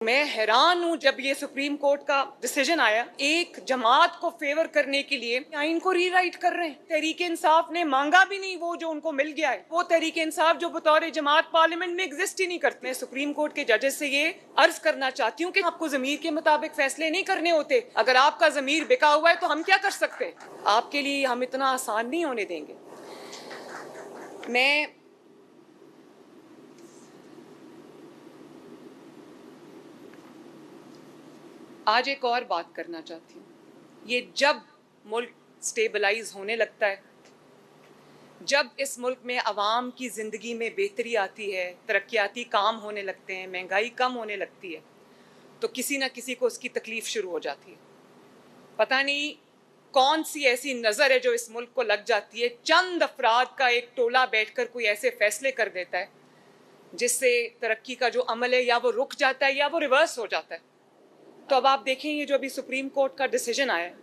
میں حیران ہوں جب یہ سپریم کورٹ کا ڈیسیجن آیا ایک جماعت کو فیور کرنے کے لیے آئین کو ری رائٹ کر رہے ہیں۔ تحریک انصاف نے مانگا بھی نہیں وہ جو ان کو مل گیا ہے، وہ تحریک انصاف جو بطور جماعت پارلیمنٹ میں ایگزسٹ ہی نہیں کرتے۔ میں سپریم کورٹ کے ججز سے یہ عرض کرنا چاہتی ہوں کہ آپ کو ضمیر کے مطابق فیصلے نہیں کرنے ہوتے۔ اگر آپ کا ضمیر بکا ہوا ہے تو ہم کیا کر سکتے ہیں؟ آپ کے لیے ہم اتنا آسان نہیں ہونے دیں گے۔ میں آج ایک اور بات کرنا چاہتی ہوں۔ یہ جب ملک سٹیبلائز ہونے لگتا ہے، جب اس ملک میں عوام کی زندگی میں بہتری آتی ہے، ترقیاتی کام ہونے لگتے ہیں، مہنگائی کم ہونے لگتی ہے، تو کسی نہ کسی کو اس کی تکلیف شروع ہو جاتی ہے۔ پتہ نہیں کون سی ایسی نظر ہے جو اس ملک کو لگ جاتی ہے، چند افراد کا ایک ٹولہ بیٹھ کر کوئی ایسے فیصلے کر دیتا ہے جس سے ترقی کا جو عمل ہے یا وہ رک جاتا ہے یا وہ ریورس ہو جاتا ہے۔ تو اب آپ دیکھیں یہ جو ابھی سپریم کورٹ کا ڈیسیجن آیا ہے،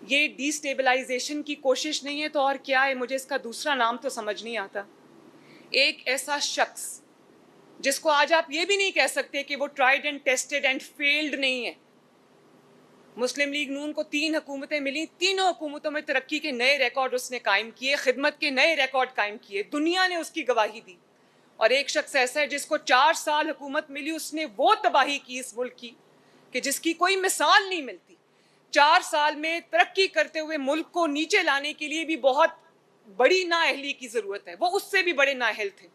یہ ڈی سٹیبلائزیشن کی کوشش نہیں ہے تو اور کیا ہے؟ مجھے اس کا دوسرا نام تو سمجھ نہیں آتا۔ ایک ایسا شخص جس کو آج آپ یہ بھی نہیں کہہ سکتے کہ وہ tried and tested and field نہیں ہے۔ مسلم لیگ نون کو 3 حکومتیں ملی، تینوں حکومتوں میں ترقی کے نئے ریکارڈ اس نے قائم کیے، خدمت کے نئے ریکارڈ قائم کیے، دنیا نے اس کی گواہی دی۔ اور ایک شخص ایسا ہے جس کو 4 سال حکومت ملی، اس نے وہ تباہی کی اس ملک کی کہ جس کی کوئی مثال نہیں ملتی۔ 4 سال میں ترقی کرتے ہوئے ملک کو نیچے لانے کے لیے بھی بہت بڑی نااہلی کی ضرورت ہے، وہ اس سے بھی بڑے نااہل تھے۔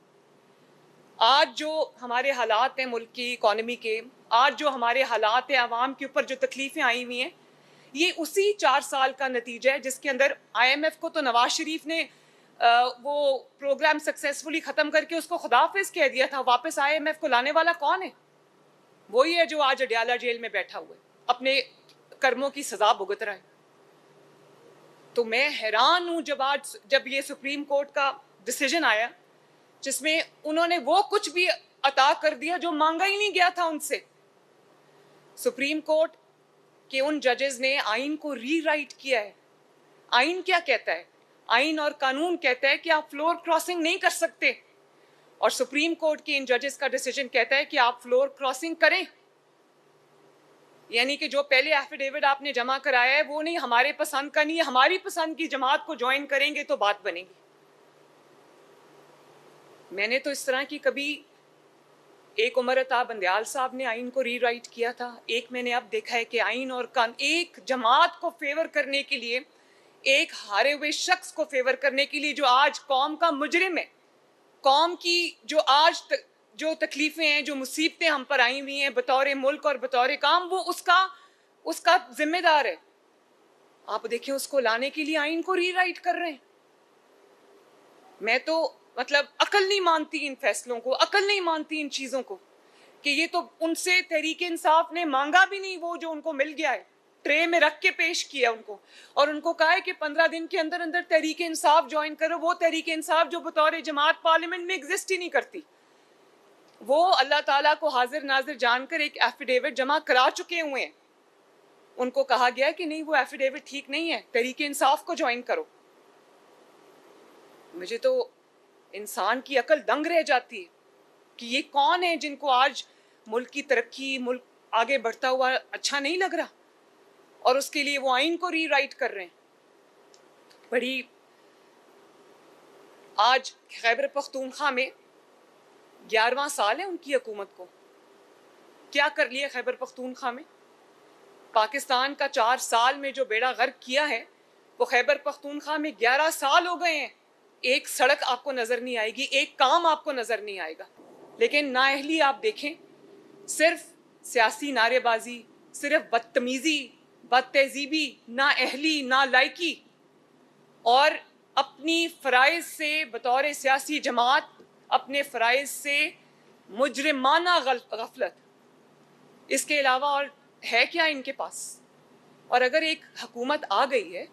آج جو ہمارے حالات ہیں ملک کی اکانومی کے، آج جو ہمارے حالات ہیں عوام کے اوپر جو تکلیفیں آئی ہوئی ہیں، یہ اسی 4 سال کا نتیجہ ہے جس کے اندر آئی ایم ایف کو تو نواز شریف نے وہ پروگرام سکسیسفلی ختم کر کے اس کو خداحافظ کہہ دیا تھا۔ واپس آئی ایم ایف کو لانے والا کون ہے؟ وہی ہے جو آج اڈیالہ جیل میں بیٹھا ہوا ہے، اپنے کرموں کی سزا بھگت رہا ہے۔ تو میں حیران ہوں جب یہ سپریم کورٹ کا ڈیسیجن آیا جس میں انہوں نے وہ کچھ بھی عطا کر دیا جو مانگا ہی نہیں گیا تھا ان سے۔ سپریم کورٹ کے ان ججز نے آئین کو ری رائٹ کیا ہے۔ آئین کیا کہتا ہے؟ آئین اور قانون کہتا ہے کہ آپ فلور کراسنگ نہیں کر سکتے، اور سپریم کورٹ کے ان ججز کا ڈیسیجن کہتا ہے کہ آپ فلور کراسنگ کریں۔ یعنی کہ جو پہلے ایفیڈیوٹ آپ نے جمع کرایا ہے وہ نہیں ہمارے پسند کا نہیں ہے، ہماری پسند کی جماعت کو جوائن کریں گے تو بات بنے گی۔ میں نے تو اس طرح کی کبھی، ایک عمر عطا بندیال صاحب نے آئین کو ری رائٹ کیا تھا، ایک میں نے اب دیکھا ہے کہ آئین اور ایک جماعت کو فیور کرنے کے لیے، ایک ہارے ہوئے شخص کو فیور کرنے کے لیے جو آج قوم کا مجرم ہے، قوم کی جو آج جو تکلیفیں ہیں، جو مصیبتیں ہم پر آئی ہوئی ہیں بطور ملک اور بطور کام، وہ اس کا ذمہ دار ہے۔ آپ دیکھیں اس کو لانے کے لیے آئین کو ری رائٹ کر رہے ہیں۔ میں تو عقل نہیں مانتی ان فیصلوں کو، عقل نہیں مانتی ان چیزوں کو، کہ یہ تو ان سے تحریک انصاف نے مانگا بھی نہیں وہ جو ان کو مل گیا ہے، ٹرے میں رکھ کے پیش کیا ان کو، اور ان کو کہا ہے کہ 15 دن کے اندر اندر تحریک انصاف جوائن کرو، وہ تحریک انصاف جو بطور جماعت پارلیمنٹ میں ایگزسٹ ہی نہیں کرتی۔ وہ اللہ تعالیٰ کو حاضر ناظر جان کر ایک ایفیڈیوٹ جمع کرا چکے ہوئے ہیں۔ ان کو کہا گیا کہ نہیں وہ ایفیڈیوٹ ٹھیک نہیں ہے، تحریک انصاف کو جوائن کرو۔ مجھے تو انسان کی عقل دنگ رہ جاتی ہے کہ یہ کون ہے جن کو آج ملک کی ترقی، ملک آگے بڑھتا ہوا اچھا نہیں لگ رہا، اور اس کے لیے وہ آئین کو ری رائٹ کر رہے ہیں۔ بڑی آج خیبر پختونخوا میں 11واں سال ہے ان کی حکومت کو۔ کیا کر لیا خیبر پختونخوا میں؟ پاکستان کا 4 سال میں جو بیڑا غرق کیا ہے وہ خیبر پختونخوا میں 11 سال ہو گئے ہیں۔ ایک سڑک آپ کو نظر نہیں آئے گی، ایک کام آپ کو نظر نہیں آئے گا۔ لیکن نااہلی آپ دیکھیں، صرف سیاسی نعرے بازی، صرف بدتمیزی، بد تہذیبی، نااہلی، نالائکی، اور اپنی فرائض سے بطور سیاسی جماعت، اپنے فرائض سے مجرمانہ غفلت، اس کے علاوہ اور ہے کیا ان کے پاس؟ اور اگر ایک حکومت آ گئی ہے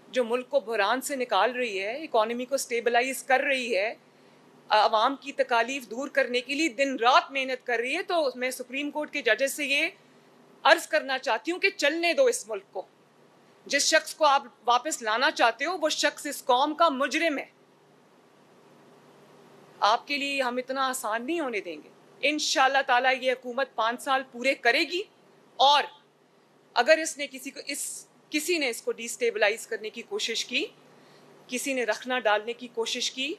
جو ملک کو بحران سے نکال رہی ہے، اکانومی کو سٹیبلائز کر رہی ہے، عوام کی تکالیف دور کرنے کے لیے دن رات محنت کر رہی ہے، تو میں سپریم کورٹ کے ججز سے یہ عرض کرنا چاہتی ہوں کہ چلنے دو اس ملک کو۔ جس شخص کو آپ واپس لانا چاہتے ہو وہ شخص اس قوم کا مجرم ہے۔ آپ کے لیے ہم اتنا آسان نہیں ہونے دیں گے۔ انشاءاللہ تعالیٰ یہ حکومت 5 سال پورے کرے گی، اور اگر کسی نے اس کو ڈیسٹیبلائز کرنے کی کوشش کی، کسی نے رکھنا ڈالنے کی کوشش کی،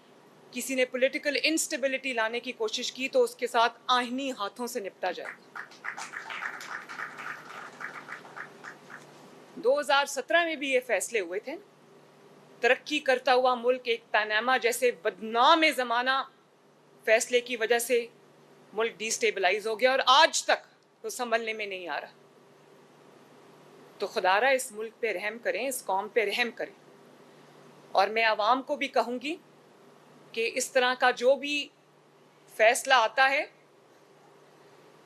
کسی نے پولیٹیکل انسٹیبلٹی لانے کی کوشش کی، تو اس کے ساتھ آئینی ہاتھوں سے نپٹا جائے گا۔ 2017 میں بھی یہ فیصلے ہوئے تھے۔ ترقی کرتا ہوا ملک ایک پاناما جیسے بدنام زمانہ فیصلے کی وجہ سے ملک ڈیسٹیبلائز ہو گیا، اور آج تک تو سنبھلنے میں نہیں آ رہا۔ تو خدارہ اس ملک پہ رحم کریں، اس قوم پہ رحم کریں۔ اور میں عوام کو بھی کہوں گی کہ اس طرح کا جو بھی فیصلہ آتا ہے،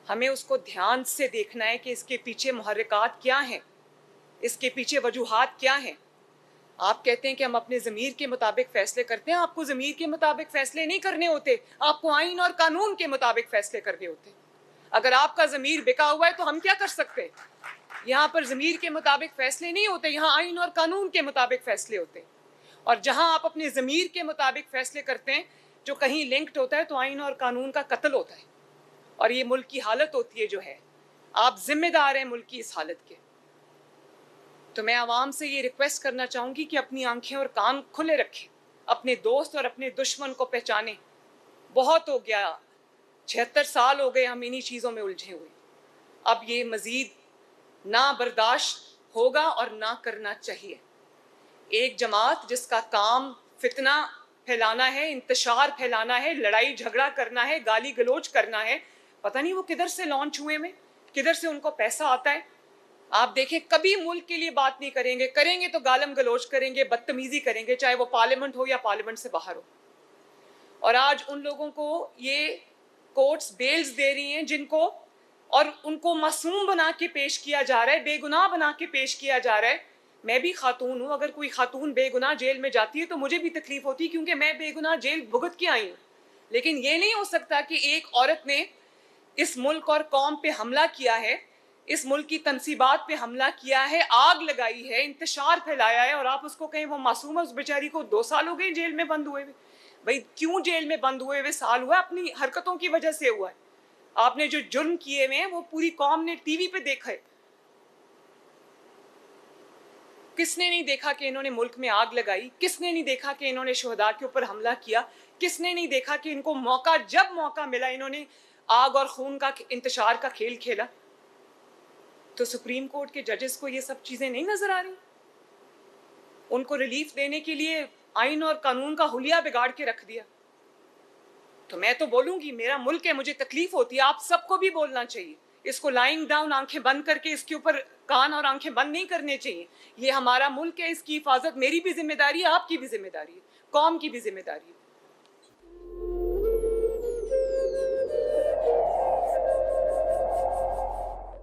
ہمیں اس کو دھیان سے دیکھنا ہے کہ اس کے پیچھے محرکات کیا ہیں، اس کے پیچھے وجوہات کیا ہیں۔ آپ کہتے ہیں کہ ہم اپنے ضمیر کے مطابق فیصلے کرتے ہیں، آپ کو ضمیر کے مطابق فیصلے نہیں کرنے ہوتے، آپ کو آئین اور قانون کے مطابق فیصلے کرنے ہوتے۔ اگر آپ کا ضمیر بکا ہوا ہے تو ہم کیا کر سکتے ہیں؟ یہاں پر ضمیر کے مطابق فیصلے نہیں ہوتے، یہاں آئین اور قانون کے مطابق فیصلے ہوتے ہیں۔ اور جہاں آپ اپنے ضمیر کے مطابق فیصلے کرتے ہیں جو کہیں لنکڈ ہوتا ہے، تو آئین اور قانون کا قتل ہوتا ہے، اور یہ ملک کی حالت ہوتی ہے جو ہے۔ آپ ذمہ دار ہیں ملک کی اس حالت کے۔ تو میں عوام سے یہ ریکویسٹ کرنا چاہوں گی کہ اپنی آنکھیں اور کان کھلے رکھیں، اپنے دوست اور اپنے دشمن کو پہچانیں۔ بہت ہو گیا، 76 سال ہو گئے ہم انہی چیزوں میں الجھے ہوئے۔ اب یہ مزید نہ برداشت ہوگا اور نہ کرنا چاہیے۔ ایک جماعت جس کا کام فتنہ پھیلانا ہے، انتشار پھیلانا ہے، لڑائی جھگڑا کرنا ہے، گالی گلوچ کرنا ہے، پتہ نہیں وہ کدھر سے لانچ ہوئے میں، کدھر سے ان کو پیسہ آتا ہے۔ آپ دیکھیں کبھی ملک کے لیے بات نہیں کریں گے تو گالم گلوچ کریں گے، بدتمیزی کریں گے، چاہے وہ پارلیمنٹ ہو یا پارلیمنٹ سے باہر ہو۔ اور آج ان لوگوں کو یہ کورٹس بیلز دے رہی ہیں جن کو، اور ان کو معصوم بنا کے پیش کیا جا رہا ہے، بے گناہ بنا کے پیش کیا جا رہا ہے۔ میں بھی خاتون ہوں، اگر کوئی خاتون بے گناہ جیل میں جاتی ہے تو مجھے بھی تکلیف ہوتی ہے، کیونکہ میں بے گناہ جیل بھگت کے آئی ہوں۔ لیکن یہ نہیں ہو سکتا کہ ایک عورت نے اس ملک اور قوم پہ حملہ کیا ہے، اس ملک کی تنصیبات پہ حملہ کیا ہے، آگ لگائی ہے، انتشار پھیلایا ہے، اور آپ اس کو کہیں وہ معصوم ہے۔ اس بیچاری کو 2 سال ہو گئے جیل میں بند ہوئے ہوئے۔ بھئی کیوں جیل میں بند ہوئے ہوئے سال ہوا؟ اپنی حرکتوں کی وجہ سے ہوا ہے۔ آپ نے جو جرم کیے ہوئے ہیں وہ پوری قوم نے ٹی وی پہ دیکھا ہے۔ کس نے نہیں دیکھا کہ انہوں نے ملک میں آگ لگائی؟ کس نے نہیں دیکھا کہ انہوں نے شہداء کے اوپر حملہ کیا؟ کس نے نہیں دیکھا کہ ان کو جب موقع ملا انہوں نے آگ اور خون کا انتشار کا کھیل کھیلا؟ تو سپریم کورٹ کے ججز کو یہ سب چیزیں نہیں نظر آ رہی؟ ان کو ریلیف دینے کے لیے آئین اور قانون کا حلیہ بگاڑ کے رکھ دیا۔ تو میں تو بولوں گی، میرا ملک ہے، مجھے تکلیف ہوتی ہے، آپ سب کو بھی بولنا چاہیے۔ اس کو لائنگ ڈاؤن، آنکھیں بند کر کے اس کے اوپر کان اور آنکھیں بند نہیں کرنے چاہیے۔ یہ ہمارا ملک ہے، اس کی حفاظت میری بھی ذمہ داری ہے، آپ کی بھی ذمہ داری ہے، قوم کی بھی ذمہ داری ہے۔